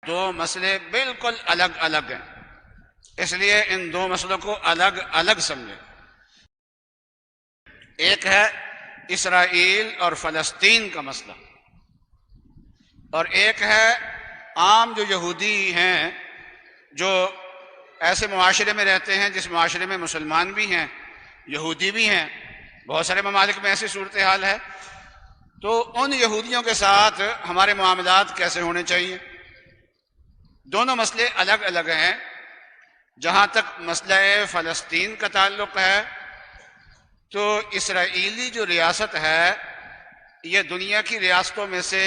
دو مسئلے بالکل الگ الگ ہیں، اس لیے ان دو مسئلوں کو الگ الگ سمجھیں۔ ایک ہے اسرائیل اور فلسطین کا مسئلہ، اور ایک ہے عام جو یہودی ہیں جو ایسے معاشرے میں رہتے ہیں جس معاشرے میں مسلمان بھی ہیں، یہودی بھی ہیں، بہت سارے ممالک میں ایسی صورتحال ہے، تو ان یہودیوں کے ساتھ ہمارے معاملات کیسے ہونے چاہیے۔ دونوں مسئلے الگ الگ ہیں۔ جہاں تک مسئلہ فلسطین کا تعلق ہے تو اسرائیلی جو ریاست ہے یہ دنیا کی ریاستوں میں سے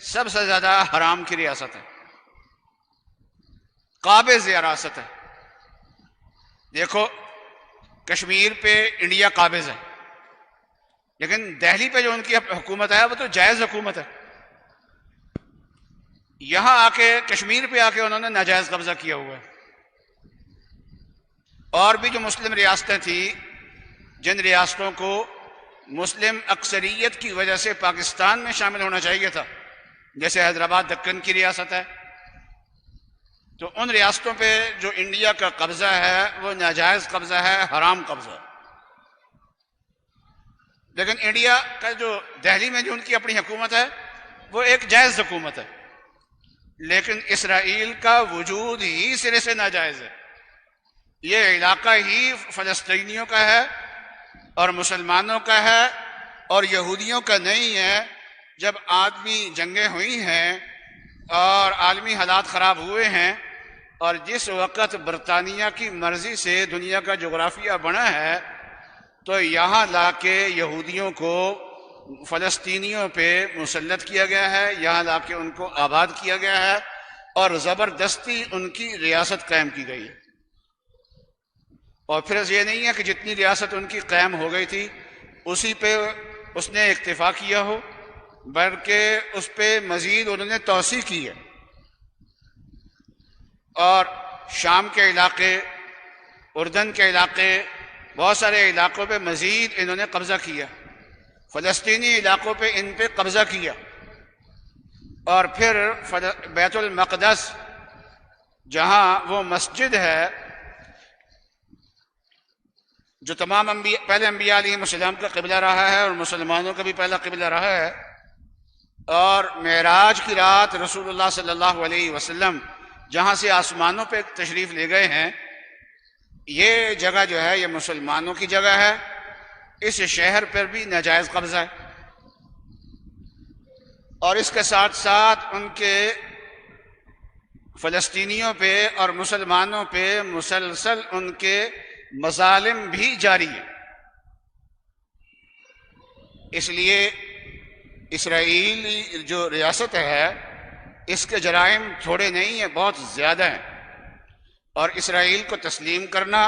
سب سے زیادہ حرام کی ریاست ہے، قابض ریاست ہے۔ دیکھو کشمیر پہ انڈیا قابض ہے، لیکن دہلی پہ جو ان کی حکومت ہے وہ تو جائز حکومت ہے۔ یہاں آ کے کشمیر پہ آ کے انہوں نے ناجائز قبضہ کیا ہوا ہے۔ اور بھی جو مسلم ریاستیں تھیں جن ریاستوں کو مسلم اکثریت کی وجہ سے پاکستان میں شامل ہونا چاہیے تھا، جیسے حیدرآباد دکن کی ریاست ہے، تو ان ریاستوں پہ جو انڈیا کا قبضہ ہے وہ ناجائز قبضہ ہے، حرام قبضہ ہے۔ لیکن انڈیا کا جو دہلی میں جو ان کی اپنی حکومت ہے وہ ایک جائز حکومت ہے، لیکن اسرائیل کا وجود ہی سرے سے ناجائز ہے۔ یہ علاقہ ہی فلسطینیوں کا ہے اور مسلمانوں کا ہے اور یہودیوں کا نہیں ہے۔ جب آدمی جنگیں ہوئی ہیں اور عالمی حالات خراب ہوئے ہیں اور جس وقت برطانیہ کی مرضی سے دنیا کا جغرافیہ بنا ہے تو یہاں لا کے یہودیوں کو فلسطینیوں پہ مسلط کیا گیا ہے، یہاں لا کے ان کو آباد کیا گیا ہے اور زبردستی ان کی ریاست قائم کی گئی ہے۔ اور پھر یہ نہیں ہے کہ جتنی ریاست ان کی قائم ہو گئی تھی اسی پہ اس نے اکتفا کیا ہو، بلکہ اس پہ مزید انہوں نے توسیع کی ہے، اور شام کے علاقے، اردن کے علاقے، بہت سارے علاقوں پہ مزید انہوں نے قبضہ کیا، فلسطینی علاقوں پہ ان پہ قبضہ کیا۔ اور پھر بیت المقدس جہاں وہ مسجد ہے جو تمام پہلے انبیاء علیہ السلام کا قبلہ رہا ہے اور مسلمانوں کا بھی پہلا قبلہ رہا ہے، اور معراج کی رات رسول اللہ صلی اللہ علیہ وسلم جہاں سے آسمانوں پہ تشریف لے گئے ہیں، یہ جگہ جو ہے یہ مسلمانوں کی جگہ ہے۔ اس شہر پر بھی ناجائز قبضہ ہے، اور اس کے ساتھ ساتھ ان کے فلسطینیوں پہ اور مسلمانوں پہ مسلسل ان کے مظالم بھی جاری ہیں۔ اس لیے اسرائیلی جو ریاست ہے اس کے جرائم تھوڑے نہیں ہیں، بہت زیادہ ہیں، اور اسرائیل کو تسلیم کرنا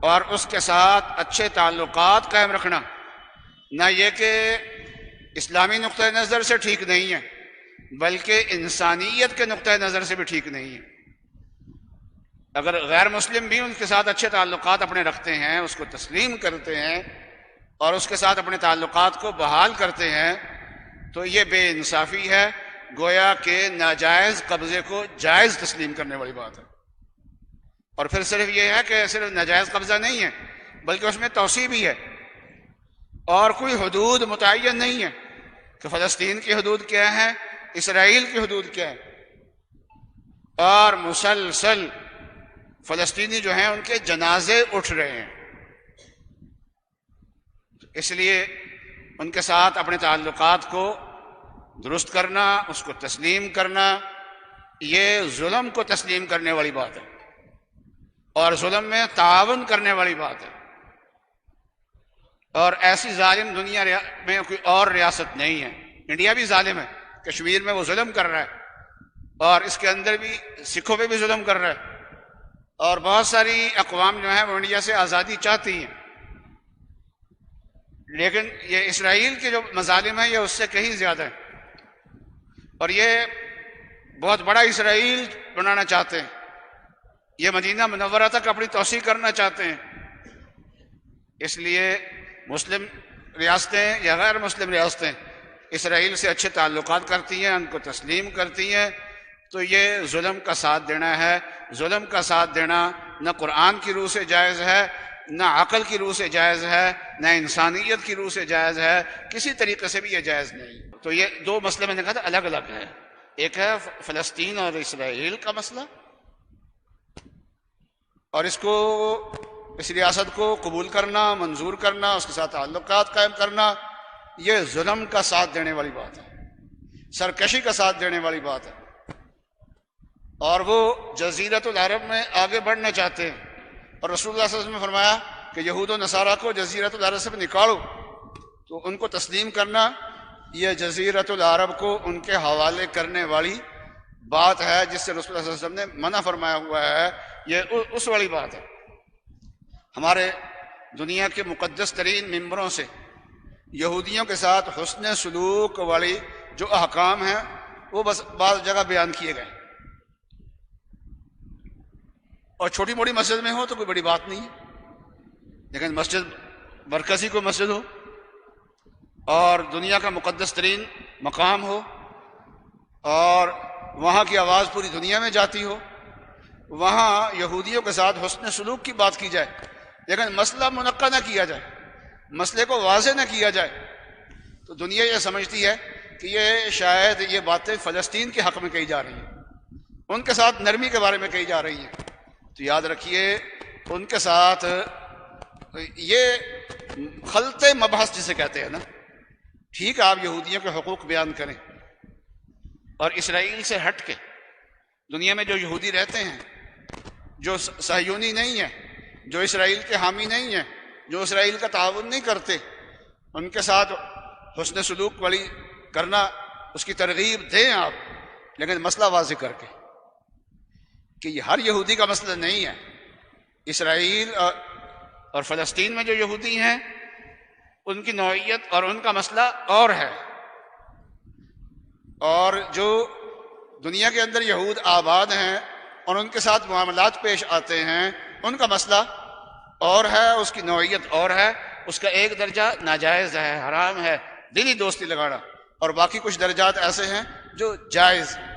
اور اس کے ساتھ اچھے تعلقات قائم رکھنا نہ یہ کہ اسلامی نقطۂ نظر سے ٹھیک نہیں ہے بلکہ انسانیت کے نقطۂ نظر سے بھی ٹھیک نہیں ہے۔ اگر غیر مسلم بھی ان کے ساتھ اچھے تعلقات اپنے رکھتے ہیں، اس کو تسلیم کرتے ہیں اور اس کے ساتھ اپنے تعلقات کو بحال کرتے ہیں تو یہ بے انصافی ہے، گویا کہ ناجائز قبضے کو جائز تسلیم کرنے والی بات ہے۔ اور پھر صرف یہ ہے کہ صرف ناجائز قبضہ نہیں ہے بلکہ اس میں توسیع بھی ہے، اور کوئی حدود متعین نہیں ہے کہ فلسطین کی حدود کیا ہے، اسرائیل کی حدود کیا ہے، اور مسلسل فلسطینی جو ہیں ان کے جنازے اٹھ رہے ہیں۔ اس لیے ان کے ساتھ اپنے تعلقات کو درست کرنا، اس کو تسلیم کرنا، یہ ظلم کو تسلیم کرنے والی بات ہے اور ظلم میں تعاون کرنے والی بات ہے، اور ایسی ظالم دنیا میں کوئی اور ریاست نہیں ہے۔ انڈیا بھی ظالم ہے، کشمیر میں وہ ظلم کر رہا ہے اور اس کے اندر بھی سکھوں پہ بھی ظلم کر رہا ہے، اور بہت ساری اقوام جو ہیں وہ انڈیا سے آزادی چاہتی ہیں، لیکن یہ اسرائیل کے جو مظالم ہیں یہ اس سے کہیں زیادہ ہیں، اور یہ بہت بڑا اسرائیل بنانا چاہتے ہیں، یہ مدینہ منورہ تک اپنی توسیع کرنا چاہتے ہیں۔ اس لیے مسلم ریاستیں یا غیر مسلم ریاستیں اسرائیل سے اچھے تعلقات کرتی ہیں، ان کو تسلیم کرتی ہیں تو یہ ظلم کا ساتھ دینا ہے۔ ظلم کا ساتھ دینا نہ قرآن کی روح سے جائز ہے، نہ عقل کی روح سے جائز ہے، نہ انسانیت کی روح سے جائز ہے، کسی طریقے سے بھی یہ جائز نہیں۔ تو یہ دو مسئلے میں نے کہا تھا الگ الگ ہے، ایک ہے فلسطین اور اسرائیل کا مسئلہ، اور اس ریاست کو قبول کرنا، منظور کرنا، اس کے ساتھ تعلقات قائم کرنا، یہ ظلم کا ساتھ دینے والی بات ہے، سرکشی کا ساتھ دینے والی بات ہے، اور وہ جزیرۃ العرب میں آگے بڑھنا چاہتے ہیں، اور رسول اللہ صلی اللہ علیہ وسلم نے فرمایا کہ یہود و نصارہ کو جزیرۃ العرب سے نکالو، تو ان کو تسلیم کرنا یہ جزیرۃ العرب کو ان کے حوالے کرنے والی بات ہے، جس سے رسول اللہ صلی اللہ علیہ وسلم نے منع فرمایا ہوا ہے، یہ اس والی بات ہے۔ ہمارے دنیا کے مقدس ترین ممبروں سے یہودیوں کے ساتھ حسن سلوک والی جو احکام ہیں وہ بس بعض جگہ بیان کیے گئے، اور چھوٹی موٹی مسجد میں ہو تو کوئی بڑی بات نہیں ہے، لیکن مسجد مرکزی کوئی مسجد ہو اور دنیا کا مقدس ترین مقام ہو اور وہاں کی آواز پوری دنیا میں جاتی ہو، وہاں یہودیوں کے ساتھ حسن سلوک کی بات کی جائے، لیکن مسئلہ منقع نہ کیا جائے، مسئلے کو واضح نہ کیا جائے، تو دنیا یہ سمجھتی ہے کہ یہ شاید یہ باتیں فلسطین کے حق میں کہی جا رہی ہیں، ان کے ساتھ نرمی کے بارے میں کہی جا رہی ہیں۔ تو یاد رکھیے ان کے ساتھ یہ خلط مبحث جسے کہتے ہیں نا، ٹھیک ہے آپ یہودیوں کے حقوق بیان کریں، اور اسرائیل سے ہٹ کے دنیا میں جو یہودی رہتے ہیں، جو صہیونی نہیں ہیں، جو اسرائیل کے حامی نہیں ہیں، جو اسرائیل کا تعاون نہیں کرتے، ان کے ساتھ حسن سلوک والی کرنا، اس کی ترغیب دیں آپ، لیکن مسئلہ واضح کر کے کہ یہ ہر یہودی کا مسئلہ نہیں ہے۔ اسرائیل اور فلسطین میں جو یہودی ہیں ان کی نوعیت اور ان کا مسئلہ اور ہے، اور جو دنیا کے اندر یہود آباد ہیں اور ان کے ساتھ معاملات پیش آتے ہیں ان کا مسئلہ اور ہے، اس کی نوعیت اور ہے، اس کا ایک درجہ ناجائز ہے، حرام ہے دلی دوستی لگانا، اور باقی کچھ درجات ایسے ہیں جو جائز ہیں۔